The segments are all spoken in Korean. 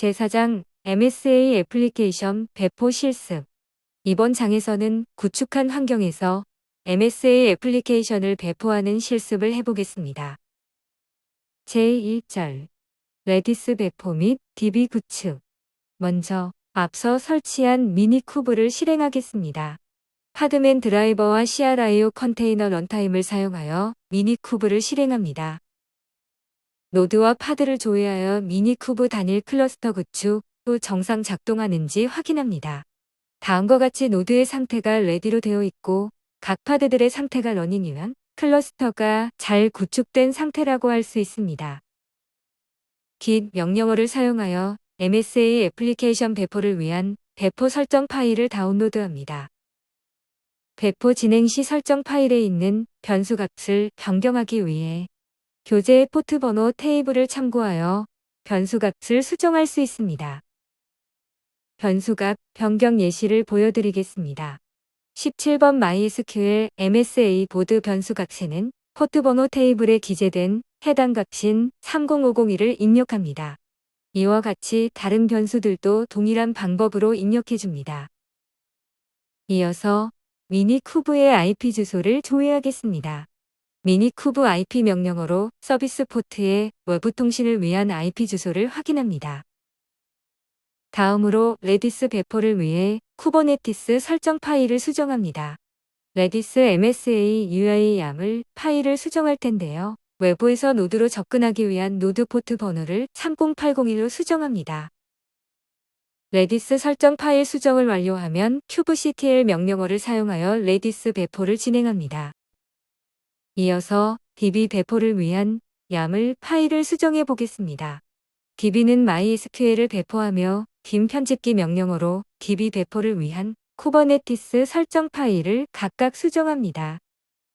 제4장 MSA 애플리케이션 배포 실습. 이번 장에서는 구축한 환경에서 MSA 애플리케이션을 배포하는 실습을 해보겠습니다. 제1절 레디스 배포 및 DB 구축. 먼저 앞서 설치한 미니쿠브를 실행하겠습니다. 하드맨 드라이버와 CRIO 컨테이너 런타임을 사용하여 미니쿠브를 실행합니다. 노드와 파드를 조회하여 미니쿠브 단일 클러스터 구축 후 정상 작동하는지 확인합니다. 다음과 같이 노드의 상태가 레디로 되어 있고 각 파드들의 상태가 러닝이면 클러스터가 잘 구축된 상태라고 할 수 있습니다. git 명령어를 사용하여 MSA 애플리케이션 배포를 위한 배포 설정 파일을 다운로드합니다. 배포 진행 시 설정 파일에 있는 변수값을 변경하기 위해 교재의 포트 번호 테이블을 참고하여 변수값을 수정할 수 있습니다. 변수값 변경 예시를 보여드리겠습니다. 17번 MySQL MSA 보드 변수값에는 포트 번호 테이블에 기재된 해당 값인 30501을 입력합니다. 이와 같이 다른 변수들도 동일한 방법으로 입력해줍니다. 이어서 미니쿠브의 IP 주소를 조회하겠습니다. 미니쿠브 IP 명령어로 서비스 포트의 외부 통신을 위한 IP 주소를 확인합니다. 다음으로 레디스 배포를 위해 쿠버네티스 설정 파일을 수정합니다. 레디스 MSA UI YAML 파일을 수정할 텐데요. 외부에서 노드로 접근하기 위한 노드 포트 번호를 30801로 수정합니다. 레디스 설정 파일 수정을 완료하면 kubectl 명령어를 사용하여 레디스 배포를 진행합니다. 이어서 DB 배포를 위한 YAML 파일을 수정해 보겠습니다. DB는 MySQL을 배포하며 빔 편집기 명령어로 DB 배포를 위한 쿠버네티스 설정 파일을 각각 수정합니다.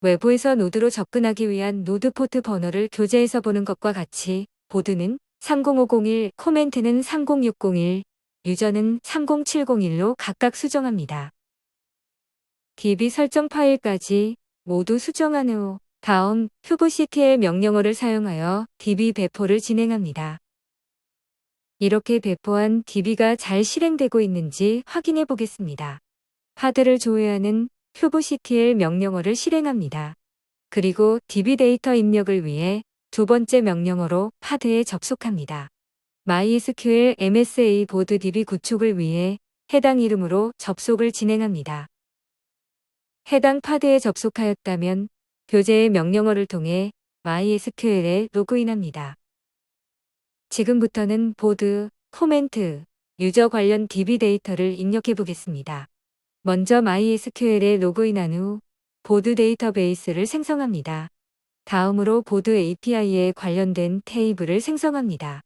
외부에서 노드로 접근하기 위한 노드 포트 번호를 교재에서 보는 것과 같이 보드는 30501, 코멘트는 30601, 유저는 30701로 각각 수정합니다. DB 설정 파일까지 모두 수정한 후 다음 kubectl 명령어를 사용하여 DB 배포를 진행합니다. 이렇게 배포한 DB가 잘 실행되고 있는지 확인해 보겠습니다. 파드를 조회하는 kubectl 명령어를 실행합니다. 그리고 DB 데이터 입력을 위해 두 번째 명령어로 파드에 접속합니다. MySQL MSA 보드 DB 구축을 위해 해당 이름으로 접속을 진행합니다. 해당 파드에 접속하였다면 교재의 명령어를 통해 MySQL에 로그인합니다. 지금부터는 보드, 코멘트, 유저 관련 DB 데이터를 입력해 보겠습니다. 먼저 MySQL에 로그인한 후 보드 데이터베이스를 생성합니다. 다음으로 보드 API에 관련된 테이블을 생성합니다.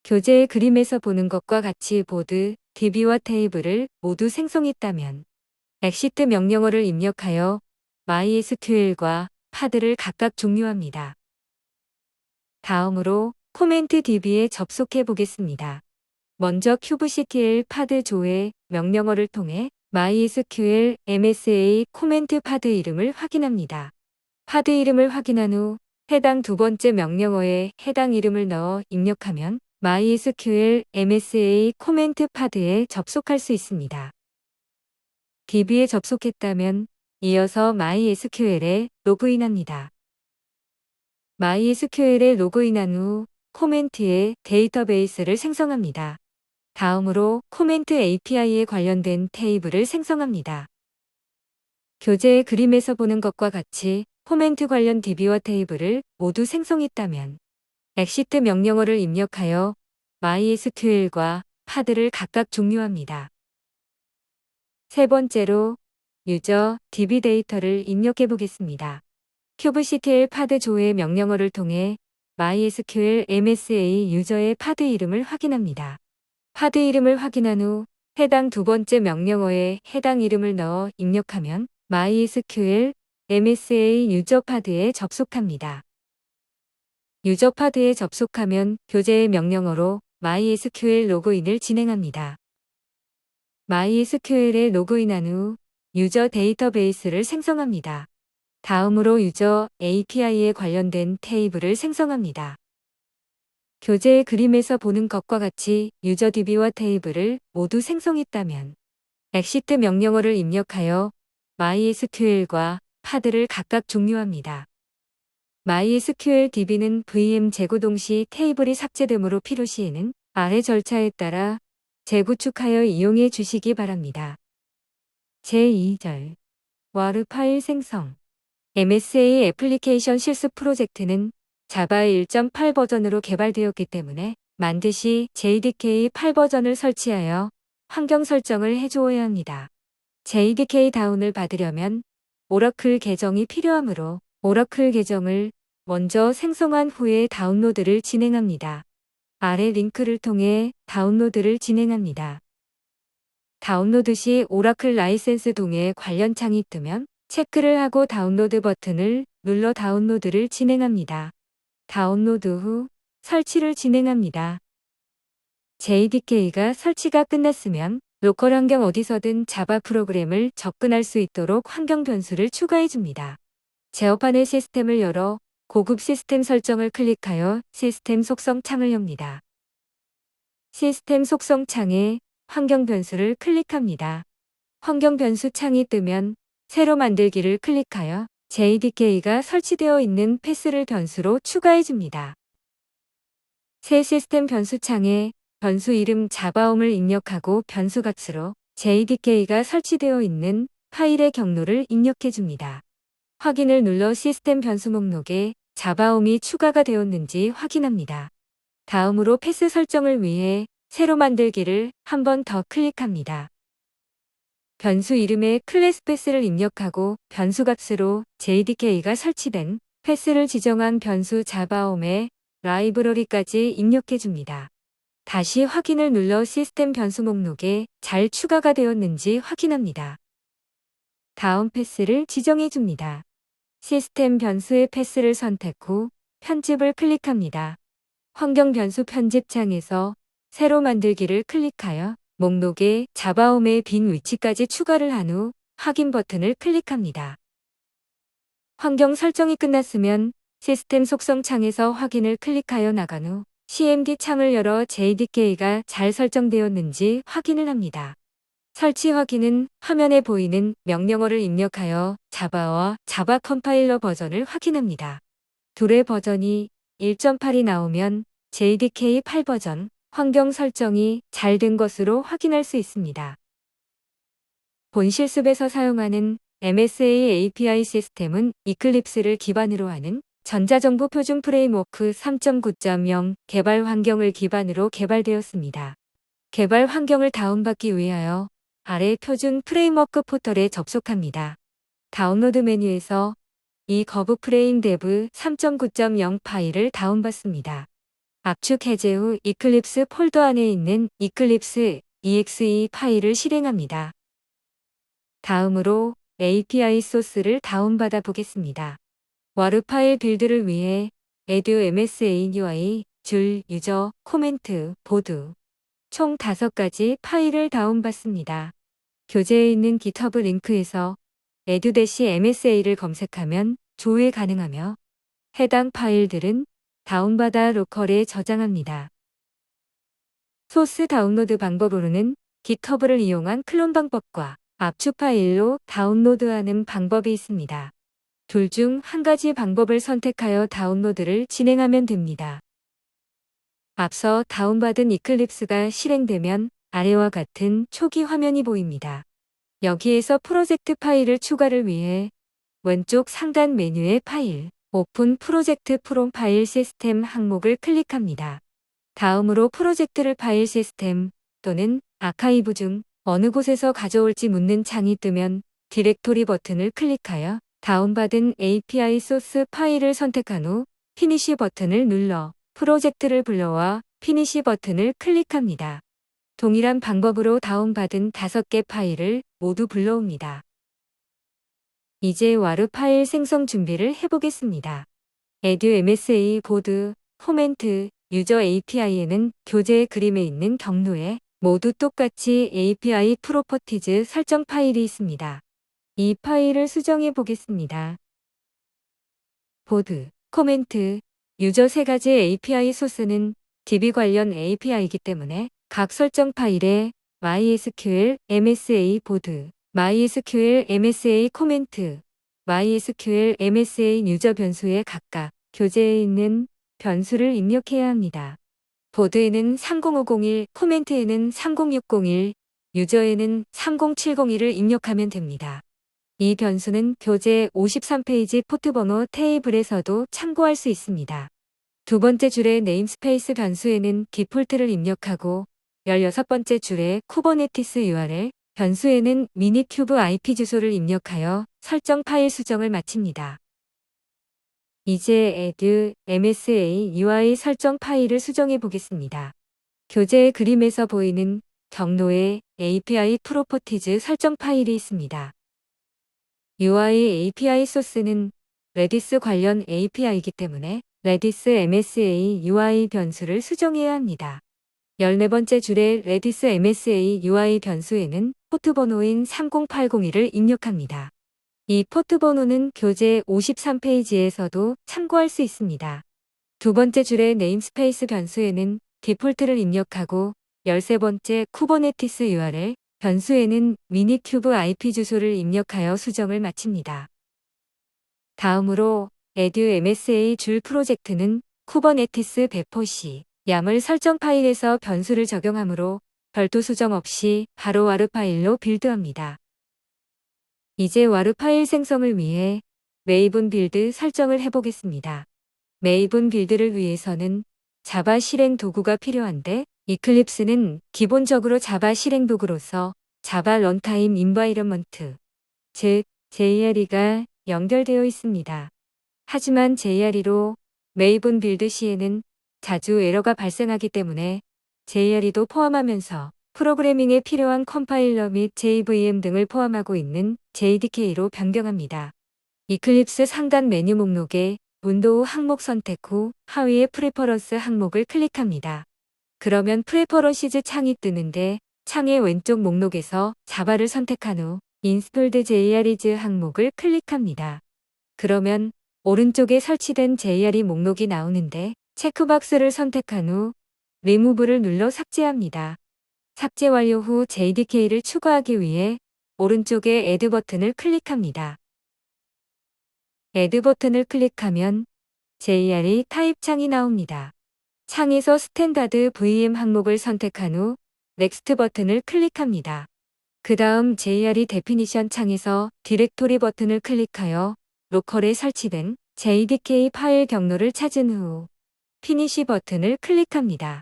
교재의 그림에서 보는 것과 같이 보드, DB와 테이블을 모두 생성했다면 exit 명령어를 입력하여 MySQL과 파드를 각각 종료합니다. 다음으로 코멘트 DB에 접속해 보겠습니다. 먼저 kubectl 파드 조회 명령어를 통해 MySQL MSA 코멘트 파드 이름을 확인합니다. 파드 이름을 확인한 후 해당 두 번째 명령어에 해당 이름을 넣어 입력하면 MySQL MSA 코멘트 파드에 접속할 수 있습니다. DB에 접속했다면 이어서 MySQL에 로그인합니다. MySQL에 로그인한 후 코멘트의 데이터베이스를 생성합니다. 다음으로 코멘트 API에 관련된 테이블을 생성합니다. 교재의 그림에서 보는 것과 같이 코멘트 관련 DB와 테이블을 모두 생성했다면 exit 명령어를 입력하여 MySQL과 파드를 각각 종료합니다. 세 번째로 유저 DB 데이터를 입력해 보겠습니다. kubectl 파드 조회 명령어를 통해 MySQL MSA 유저의 파드 이름을 확인합니다. 파드 이름을 확인한 후 해당 두 번째 명령어에 해당 이름을 넣어 입력하면 MySQL MSA 유저 파드에 접속합니다. 유저 파드에 접속하면 교재의 명령어로 MySQL 로그인을 진행합니다. MySQL에 로그인한 후 유저 데이터베이스를 생성합니다. 다음으로 유저 API에 관련된 테이블을 생성합니다. 교재의 그림에서 보는 것과 같이 유저 DB와 테이블을 모두 생성했다면 exit 명령어를 입력하여 MySQL과 파드를 각각 종료합니다. MySQL DB는 VM 재구동 시 테이블이 삭제되므로 필요시에는 아래 절차에 따라 재구축하여 이용해 주시기 바랍니다. 제2절 와르 파일 생성 MSA 애플리케이션 실습 프로젝트는 자바 1.8 버전으로 개발되었기 때문에 반드시 JDK 8 버전을 설치하여 환경 설정을 해주어야 합니다. JDK 다운을 받으려면 오라클 계정이 필요하므로 오라클 계정을 먼저 생성한 후에 다운로드를 진행합니다. 아래 링크를 통해 다운로드를 진행합니다. 다운로드 시 오라클 라이센스 동의 관련 창이 뜨면 체크를 하고 다운로드 버튼을 눌러 다운로드를 진행합니다. 다운로드 후 설치를 진행합니다. JDK가 설치가 끝났으면 로컬 환경 어디서든 자바 프로그램을 접근할 수 있도록 환경 변수를 추가해 줍니다. 제어판의 시스템을 열어 고급 시스템 설정을 클릭하여 시스템 속성 창을 엽니다. 시스템 속성 창에 환경 변수를 클릭합니다. 환경 변수 창이 뜨면 새로 만들기를 클릭하여 JDK가 설치되어 있는 패스를 변수로 추가해 줍니다. 새 시스템 변수 창에 변수 이름 자바옴을 입력하고 변수 값으로 JDK가 설치되어 있는 파일의 경로를 입력해 줍니다. 확인을 눌러 시스템 변수 목록에 자바옴이 추가가 되었는지 확인합니다. 다음으로 패스 설정을 위해 새로 만들기를 한 번 더 클릭합니다. 변수 이름에 클래스 패스를 입력하고 변수 값으로 JDK가 설치된 패스를 지정한 변수 자바옴에 라이브러리까지 입력해 줍니다. 다시 확인을 눌러 시스템 변수 목록에 잘 추가가 되었는지 확인합니다. 다음 패스를 지정해 줍니다. 시스템 변수의 패스를 선택 후 편집을 클릭합니다. 환경 변수 편집 창에서 새로 만들기를 클릭하여 목록에 자바옴의 빈 위치까지 추가를 한 후 확인 버튼을 클릭합니다. 환경 설정이 끝났으면 시스템 속성 창에서 확인을 클릭하여 나간 후 CMD 창을 열어 JDK가 잘 설정되었는지 확인을 합니다. 설치 확인은 화면에 보이는 명령어를 입력하여 자바와 자바 컴파일러 버전을 확인합니다. 둘의 버전이 1.8이 나오면 JDK 8 버전 환경 설정이 잘 된 것으로 확인할 수 있습니다. 본 실습에서 사용하는 MSA API 시스템은 이클립스를 기반으로 하는 전자정보 표준 프레임워크 3.9.0 개발 환경을 기반으로 개발되었습니다. 개발 환경을 다운받기 위하여 아래 표준 프레임워크 포털에 접속합니다. 다운로드 메뉴에서 이 거부 프레임 데브 3.9.0 파일을 다운받습니다. 압축 해제 후 이클립스 폴더 안에 있는 이클립스 exe 파일을 실행합니다. 다음으로 API 소스를 다운받아 보겠습니다. 와르 파일 빌드를 위해 add MSA UI, 줄, 유저, 코멘트, 보드 총 5가지 파일을 다운받습니다. 교재에 있는 GitHub 링크에서 add-msa를 검색하면 조회 가능하며 해당 파일들은 다운받아 로컬에 저장합니다. 소스 다운로드 방법으로는 GitHub를 이용한 클론 방법과 압축 파일로 다운로드하는 방법이 있습니다. 둘 중 한 가지 방법을 선택하여 다운로드를 진행하면 됩니다. 앞서 다운받은 이클립스가 실행되면 아래와 같은 초기 화면이 보입니다. 여기에서 프로젝트 파일을 추가를 위해 왼쪽 상단 메뉴의 파일, 오픈 프로젝트 프롬 파일 시스템 항목을 클릭합니다. 다음으로 프로젝트를 파일 시스템 또는 아카이브 중 어느 곳에서 가져올지 묻는 창이 뜨면 디렉토리 버튼을 클릭하여 다운받은 API 소스 파일을 선택한 후 피니시 버튼을 눌러 프로젝트를 불러와 피니시 버튼을 클릭합니다. 동일한 방법으로 다운받은 5개 파일을 모두 불러옵니다. 이제 와르 파일 생성 준비를 해보겠습니다. add MSA 보드, 코멘트, 유저 API에는 교재의 그림에 있는 경로에 모두 똑같이 API 프로퍼티즈 설정 파일이 있습니다. 이 파일을 수정해 보겠습니다. 보드, 코멘트, 유저 3가지 API 소스는 DB 관련 API이기 때문에 각 설정 파일에 MySQL MSA 보드, MySQL MSA 코멘트, MySQL MSA 유저 변수에 각각 교재에 있는 변수를 입력해야 합니다. 보드에는 30501, 코멘트에는 30601, 유저에는 30701을 입력하면 됩니다. 이 변수는 교재 53페이지 포트번호 테이블에서도 참고할 수 있습니다. 두 번째 줄의 네임스페이스 변수에는 디폴트를 입력하고 16번째 줄의 쿠버네티스 URL 변수에는 미니큐브 IP 주소를 입력하여 설정 파일 수정을 마칩니다. 이제 add MSA UI 설정 파일을 수정해 보겠습니다. 교재의 그림에서 보이는 경로에 API 프로퍼티즈 설정 파일이 있습니다. UI API 소스는 레디스 관련 API이기 때문에 레디스 MSA UI 변수를 수정해야 합니다. 14번째 줄의 레디스 MSA UI 변수에는 포트 번호인 30801을 입력합니다. 이 포트 번호는 교재 53페이지에서도 참고할 수 있습니다. 두 번째 줄의 네임스페이스 변수에는 디폴트를 입력하고 13번째 쿠버네티스 URL 변수에는 미니큐브 IP 주소를 입력하여 수정을 마칩니다. 다음으로 add MSA 줄 프로젝트는 쿠버네티스 배포시 YAML 설정 파일에서 변수를 적용하므로 별도 수정 없이 바로 와르 파일로 빌드합니다. 이제 와르 파일 생성을 위해 메이븐 빌드 설정을 해보겠습니다. 메이븐 빌드를 위해서는 자바 실행 도구가 필요한데 이클립스는 기본적으로 자바 실행 도구로서 자바 런타임 인바이러먼트, 즉 JRE가 연결되어 있습니다. 하지만 JRE로 메이븐 빌드 시에는 자주 에러가 발생하기 때문에 JRE도 포함하면서 프로그래밍에 필요한 컴파일러 및 JVM 등을 포함하고 있는 JDK로 변경합니다. 이클립스 상단 메뉴 목록에 윈도우 항목 선택 후 하위의 프레퍼런스 항목을 클릭합니다. 그러면 프레퍼런시즈 창이 뜨는데 창의 왼쪽 목록에서 자바를 선택한 후 인스톨드 JREs 항목을 클릭합니다. 그러면 오른쪽에 설치된 JRE 목록이 나오는데 체크박스를 선택한 후 리무브를 눌러 삭제합니다. 삭제 완료 후 JDK를 추가하기 위해 오른쪽에 Add 버튼을 클릭합니다. Add 버튼을 클릭하면 JRE 타입 창이 나옵니다. 창에서 스탠다드 VM 항목을 선택한 후 넥스트 버튼을 클릭합니다. 그 다음 JRE 데피니션 창에서 디렉토리 버튼을 클릭하여 로컬에 설치된 JDK 파일 경로를 찾은 후 피니시 버튼을 클릭합니다.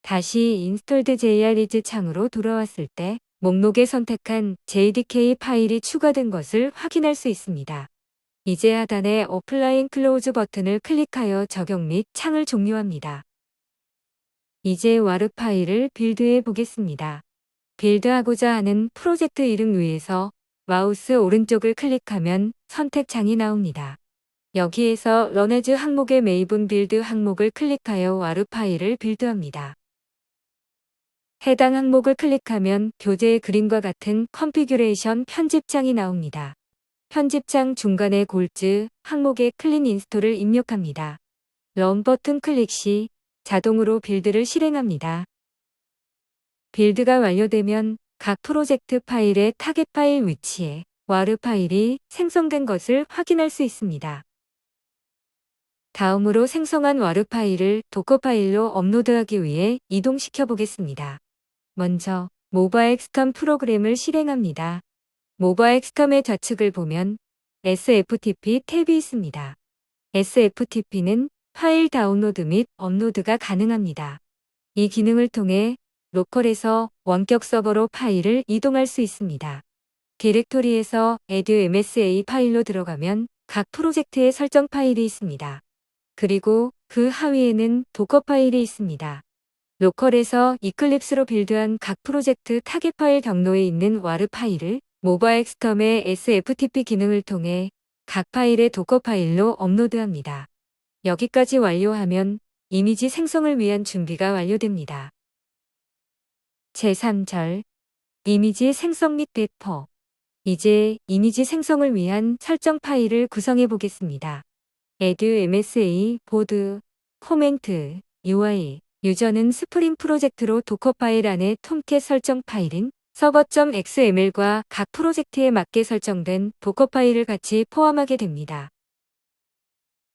다시 인스톨드 JREs 창으로 돌아왔을 때 목록에 선택한 JDK 파일이 추가된 것을 확인할 수 있습니다. 이제 하단의 어플라인 클로즈 버튼을 클릭하여 적용 및 창을 종료합니다. 이제 와르 파일을 빌드해 보겠습니다. 빌드하고자 하는 프로젝트 이름 위에서 마우스 오른쪽을 클릭하면 선택창이 나옵니다. 여기에서 러네즈 항목의 메이븐 빌드 항목을 클릭하여 와르 파일을 빌드합니다. 해당 항목을 클릭하면 교재의 그림과 같은 컨피규레이션 편집창이 나옵니다. 편집창 중간에 골즈 항목에 클린 인스톨을 입력합니다. 런 버튼 클릭 시 자동으로 빌드를 실행합니다. 빌드가 완료되면 각 프로젝트 파일의 타겟 파일 위치에 와르 파일이 생성된 것을 확인할 수 있습니다. 다음으로 생성한 와르 파일을 도커 파일로 업로드하기 위해 이동시켜 보겠습니다. 먼저 모바엑스텀 프로그램을 실행합니다. 모바엑스텀의 좌측을 보면 SFTP 탭이 있습니다. SFTP는 파일 다운로드 및 업로드가 가능합니다. 이 기능을 통해 로컬에서 원격 서버로 파일을 이동할 수 있습니다. 디렉토리에서 add MSA 파일로 들어가면 각 프로젝트의 설정 파일이 있습니다. 그리고 그 하위에는 도커 파일이 있습니다. 로컬에서 이클립스로 빌드한 각 프로젝트 타겟 파일 경로에 있는 와르 파일을 모바엑스텀의 SFTP 기능을 통해 각 파일의 도커 파일로 업로드합니다. 여기까지 완료하면 이미지 생성을 위한 준비가 완료됩니다. 제3절 이미지 생성 및 배포. 이제 이미지 생성을 위한 설정 파일을 구성해 보겠습니다. add MSA 보드, 코멘트, UI. 유저는 스프링 프로젝트로 도커 파일 안에 톰캣 설정 파일인 server.xml과 각 프로젝트에 맞게 설정된 도커 파일을 같이 포함하게 됩니다.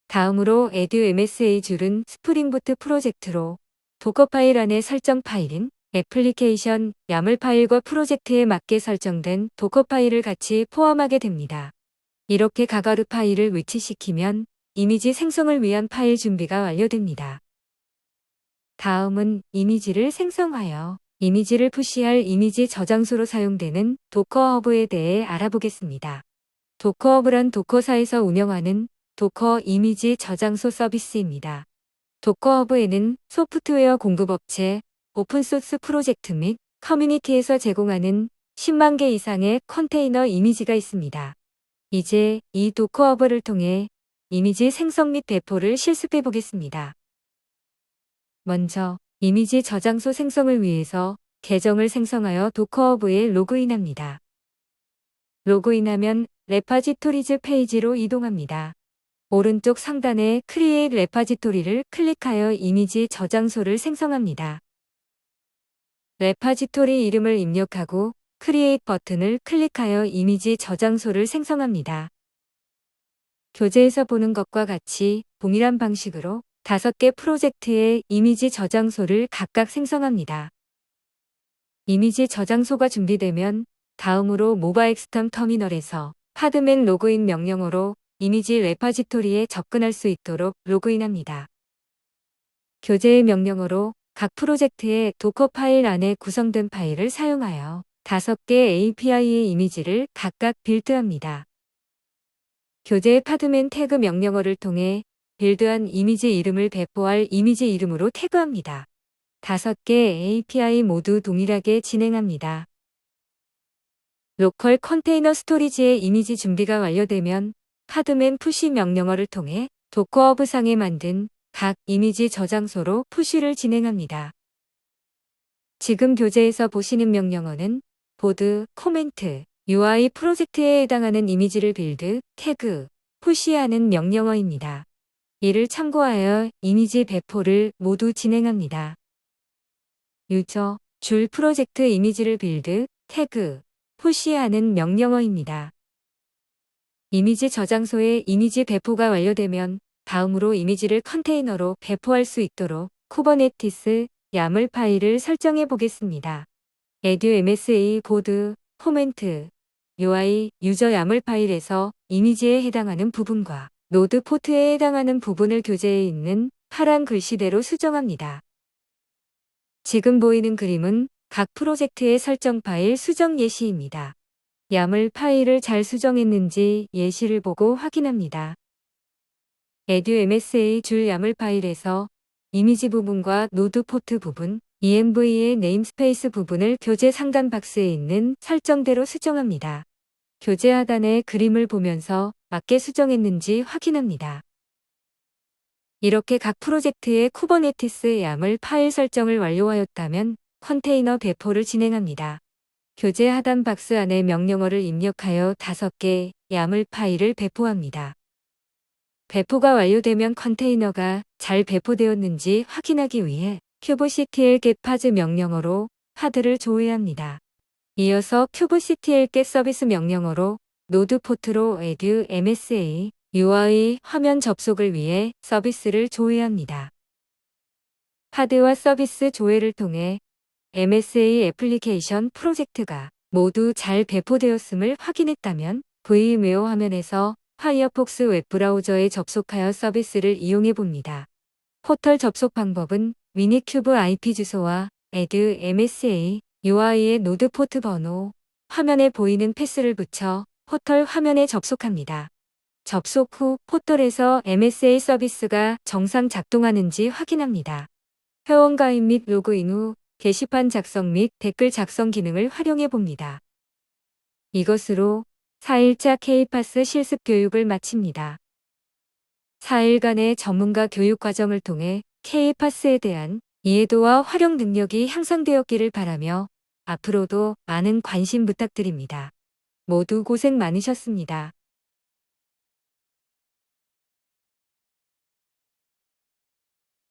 다음으로 edu-msa 줄은 스프링부트 프로젝트로 도커 파일 안에 설정 파일인 애플리케이션, 야물 파일과 프로젝트에 맞게 설정된 도커 파일을 같이 포함하게 됩니다. 이렇게 가가르 파일을 위치시키면 이미지 생성을 위한 파일 준비가 완료됩니다. 다음은 이미지를 생성하여 이미지를 푸시할 이미지 저장소로 사용되는 도커 허브에 대해 알아보겠습니다. 도커 허브란 도커사에서 운영하는 도커 이미지 저장소 서비스입니다. 도커 허브에는 소프트웨어 공급업체, 오픈소스 프로젝트 및 커뮤니티에서 제공하는 10만 개 이상의 컨테이너 이미지가 있습니다. 이제 이 도커 허브를 통해 이미지 생성 및 배포를 실습해 보겠습니다. 먼저 이미지 저장소 생성을 위해서 계정을 생성하여 도커 허브에 로그인합니다. 로그인하면 레파지토리즈 페이지로 이동합니다. 오른쪽 상단의 크리에이트 레파지토리를 클릭하여 이미지 저장소를 생성합니다. 레파지토리 이름을 입력하고 크리에이트 버튼을 클릭하여 이미지 저장소를 생성합니다. 교재에서 보는 것과 같이 동일한 방식으로 5개 프로젝트의 이미지 저장소를 각각 생성합니다. 이미지 저장소가 준비되면 다음으로 모바일 엑스텀 터미널에서 하드맨 로그인 명령어로 이미지 레파지토리에 접근할 수 있도록 로그인합니다. 교재의 명령어로 각 프로젝트의 도커 파일 안에 구성된 파일을 사용하여 5개 API의 이미지를 각각 빌드합니다. 교재의 파드맨 태그 명령어를 통해 빌드한 이미지 이름을 배포할 이미지 이름으로 태그합니다. 5개 API 모두 동일하게 진행합니다. 로컬 컨테이너 스토리지의 이미지 준비가 완료되면 파드맨 푸시 명령어를 통해 도커 허브 상에 만든 각 이미지 저장소로 푸시를 진행합니다. 지금 교재에서 보시는 명령어는 보드, 코멘트, UI 프로젝트에 해당하는 이미지를 빌드, 태그, 푸시하는 명령어입니다. 이를 참고하여 이미지 배포를 모두 진행합니다. 유저, 줄 프로젝트 이미지를 빌드, 태그, 푸시하는 명령어입니다. 이미지 저장소에 이미지 배포가 완료되면 다음으로 이미지를 컨테이너로 배포할 수 있도록 쿠버네티스 야물 파일을 설정해 보겠습니다. edu-msa 보드, 코멘트, UI, 유저 야물 파일에서 이미지에 해당하는 부분과 노드 포트에 해당하는 부분을 교재에 있는 파란 글씨대로 수정합니다. 지금 보이는 그림은 각 프로젝트의 설정 파일 수정 예시입니다. 야물 파일을 잘 수정했는지 예시를 보고 확인합니다. edu-msa 줄 야물 파일에서 이미지 부분과 노드 포트 부분, env의 네임스페이스 부분을 교재 상단 박스에 있는 설정대로 수정합니다. 교재 하단의 그림을 보면서 맞게 수정했는지 확인합니다. 이렇게 각 프로젝트의 쿠버네티스 야물 파일 설정을 완료하였다면 컨테이너 배포를 진행합니다. 교재 하단 박스 안에 명령어를 입력하여 5개 야물 파일을 배포합니다. 배포가 완료되면 컨테이너가 잘 배포되었는지 확인하기 위해 kubectl get 파즈 명령어로 파드를 조회합니다. 이어서 kubectl get 서비스 명령어로 노드 포트로 edu-msa UI 화면 접속을 위해 서비스를 조회합니다. 파드와 서비스 조회를 통해 MSA 애플리케이션 프로젝트가 모두 잘 배포되었음을 확인했다면 VMware 화면에서 파이어폭스 웹브라우저에 접속하여 서비스를 이용해 봅니다. 포털 접속 방법은 미니큐브 IP 주소와 edu-msa UI의 노드 포트 번호, 화면에 보이는 패스를 붙여 포털 화면에 접속합니다. 접속 후 포털에서 MSA 서비스가 정상 작동하는지 확인합니다. 회원 가입 및 로그인 후 게시판 작성 및 댓글 작성 기능을 활용해 봅니다. 이것으로 4일차 K-파스 실습 교육을 마칩니다. 4일간의 전문가 교육 과정을 통해 K-파스에 대한 이해도와 활용 능력이 향상되었기를 바라며 앞으로도 많은 관심 부탁드립니다. 모두 고생 많으셨습니다.